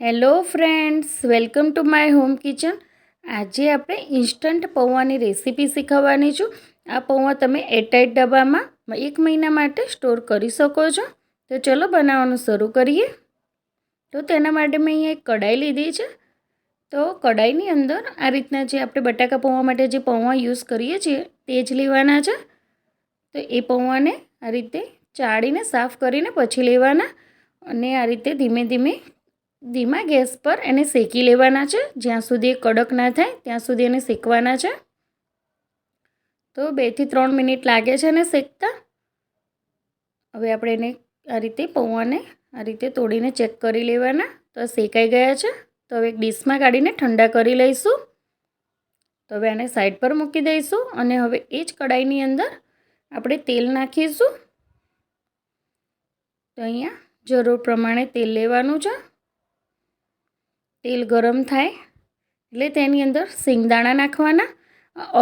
Hello friends, welcome to my home kitchen. આજે આપણે instant પૌવાની recipe શીખવવાની છું. આ પૌવા તમે એરટાઇટ ડબ્બામાં 1 મહિના માટે સ્ટોર કરી શકો છો. તો ચલો બનાવવાનું શરૂ કરીએ. તો તેના માટે મેં અહીંયા એક કઢાઈ લીધી છે. તો કઢાઈની અંદર આ રીતના જે આપણે બટાકા પૌવા માટે જે પૌવા યુઝ કરીએ છીએ તે જ લેવાના છે. તો એ પૌવાને આ રીતે ચાળીને સાફ કરીને પછી લેવાના અને આ રીતે ધીમા ગેસ પર એને શેકી લેવાના છે. જ્યાં સુધી એ કડક ના થાય ત્યાં સુધી એને શેકવાના છે. તો 2 થી 3 મિનિટ લાગે છે એને શેકતા. હવે આપણે એને આ રીતે પૌવાને આ રીતે તોડીને ચેક કરી લેવાના. તો શેકાઈ ગયા છે. તો હવે એક ડીશમાં કાઢીને ઠંડા કરી લઈશું. તો હવે આને સાઈડ પર મૂકી દઈશું અને હવે એ જ કઢાઈની અંદર આપણે તેલ નાખીશું. તો અહીંયા જરૂર પ્રમાણે તેલ લેવાનું છે. તેલ ગરમ થાય એટલે તેની અંદર સિંગદાણા નાખવાના.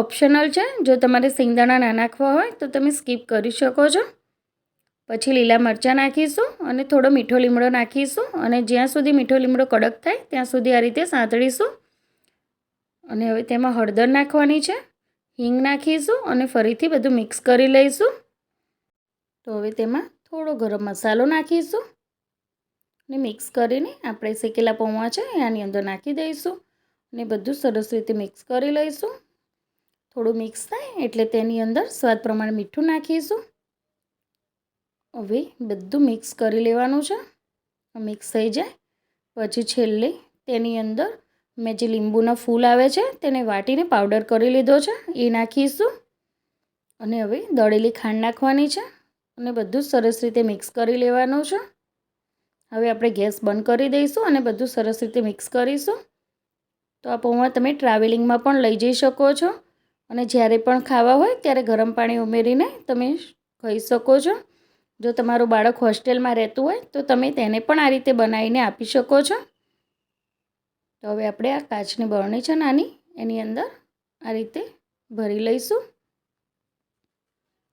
ઓપ્શનલ છે, જો તમારે સિંગદાણા ના નાખવા હોય તો તમે સ્કીપ કરી શકો છો. પછી લીલા મરચાં નાખીશું અને થોડો મીઠો લીમડો નાખીશું અને જ્યાં સુધી મીઠો લીમડો કડક થાય ત્યાં સુધી આ રીતે સાંતળીશું. અને હવે તેમાં હળદર નાખવાની છે, હિંગ નાખીશું અને ફરીથી બધું મિક્સ કરી લઈશું. તો હવે તેમાં થોડો ગરમ મસાલો નાખીશું અને મિક્સ કરીને આપણે શેકેલા પૌવા છે આની અંદર નાખી દઈશું અને બધું સરસ રીતે મિક્સ કરી લઈશું. થોડું મિક્સ થાય એટલે તેની અંદર સ્વાદ પ્રમાણે મીઠું નાખીશું. હવે બધું મિક્સ કરી લેવાનું છે. મિક્સ થઈ જાય પછી છેલ્લે તેની અંદર મેં જે લીંબુના ફૂલ આવે છે તેને વાટીને પાવડર કરી લીધો છે એ નાખીશું. અને હવે દળેલી ખાંડ નાખવાની છે અને બધું સરસ રીતે મિક્સ કરી લેવાનું છે. હવે આપણે ગેસ બંધ કરી દઈશું અને બધું સરસ રીતે મિક્સ કરીશું. તો આ પૌવા તમે ટ્રાવેલિંગમાં પણ લઈ જઈ શકો છો અને જ્યારે પણ ખાવા હોય ત્યારે ગરમ પાણી ઉમેરીને તમે ખાઈ શકો છો. જો તમારું બાળક હોસ્ટેલમાં રહેતું હોય તો તમે તેને પણ આ રીતે બનાવીને આપી શકો છો. તો હવે આપણે આ કાચની બરણી છે નાની, એની અંદર આ રીતે ભરી લઈશું.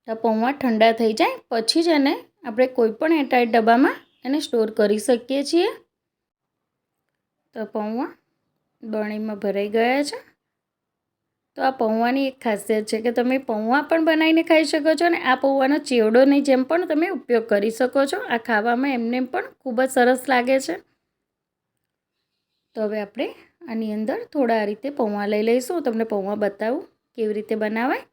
આ પૌવા ઠંડા થઈ જાય પછી જ એને આપણે કોઈ પણ એરટાઇટ ડબ્બામાં એને સ્ટોર કરી શકીએ છીએ. તો પૌવા બરણીમાં ભરાઈ ગયા છે. તો આ પૌવાની એક ખાસિયત છે કે તમે પૌવા પણ બનાવીને ખાઈ શકો છો અને આ પૌવાનો ચેવડોની જેમ પણ તમે ઉપયોગ કરી શકો છો. આ ખાવામાં એમને પણ ખૂબ જ સરસ લાગે છે. તો હવે આપણે આની અંદર થોડા આ રીતે પૌવા લઈ લઈશું. તમને પૌવા બતાવું કેવી રીતે બનાવાય.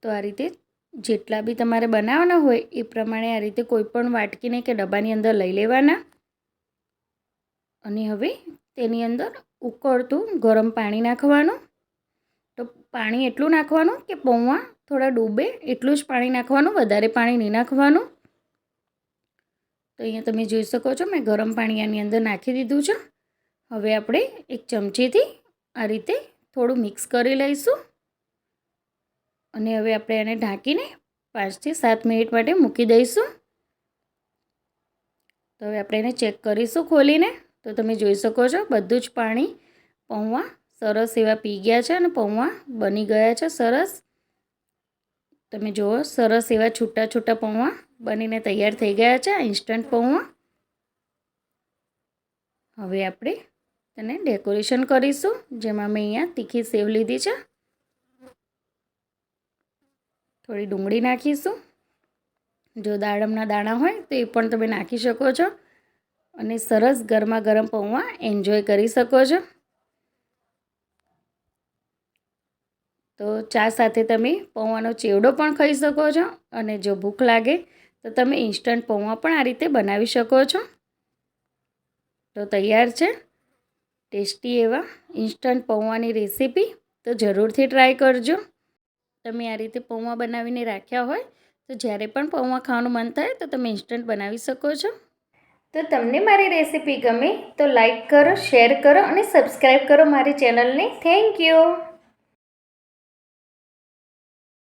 તો આ રીતે જેટલા બી તમારે બનાવવાના હોય એ પ્રમાણે આ રીતે કોઈ પણ વાટકીને કે ડબ્બાની અંદર લઈ લેવાના. અને હવે તેની અંદર ઉકળતું ગરમ પાણી નાખવાનું. તો પાણી એટલું નાખવાનું કે પૌવા થોડા ડૂબે એટલું જ પાણી નાખવાનું, વધારે પાણી નહીં નાખવાનું. તો અહીંયા તમે જોઈ શકો છો મેં ગરમ પાણી આની અંદર નાખી દીધું છે. હવે આપણે એક ચમચીથી આ રીતે થોડું મિક્સ કરી લઈશું અને હવે આપણે આને ઢાંકીને 5 થી 7 મિનિટ માટે મૂકી દઈશું. તો હવે આપણે એને ચેક કરીશું ખોલીને. તો તમે જોઈ શકો છો બધું જ પાણી પૌવા સરસ એવા પી ગયા છે અને પૌવા બની ગયા છે સરસ. તમે જુઓ સરસ એવા છૂટા છૂટા પૌવા બનીને તૈયાર થઈ ગયા છે, ઇન્સ્ટન્ટ પૌવા. હવે આપણે તેને ડેકોરેશન કરીશું. જેમાં મેં અહીંયા તીખી સેવ લીધી છે, થોડી ડુંગળી નાખીશું. જો દાડમના દાણા હોય તો એ પણ તમે નાખી શકો છો અને સરસ ગરમા ગરમ પૌવા એન્જોય કરી શકો છો. તો ચા સાથે તમે પૌવાનો ચેવડો પણ ખાઈ શકો છો અને જો ભૂખ લાગે તો તમે ઇન્સ્ટન્ટ પૌવા પણ આ રીતે બનાવી શકો છો. તો તૈયાર છે ટેસ્ટી એવા ઇન્સ્ટન્ટ પૌવાની રેસીપી. તો જરૂરથી ટ્રાય કરજો. તમે આ રીતે પૌવા બનાવીને રાખ્યા હોય તો જ્યારે પણ પૌવા ખાવાનું મન થાય તો તમે ઇન્સ્ટન્ટ બનાવી શકો છો. તો તમને મારી રેસીપી ગમે તો લાઈક કરો, શેર કરો અને સબસ્ક્રાઈબ કરો મારી ચેનલને. Thank you.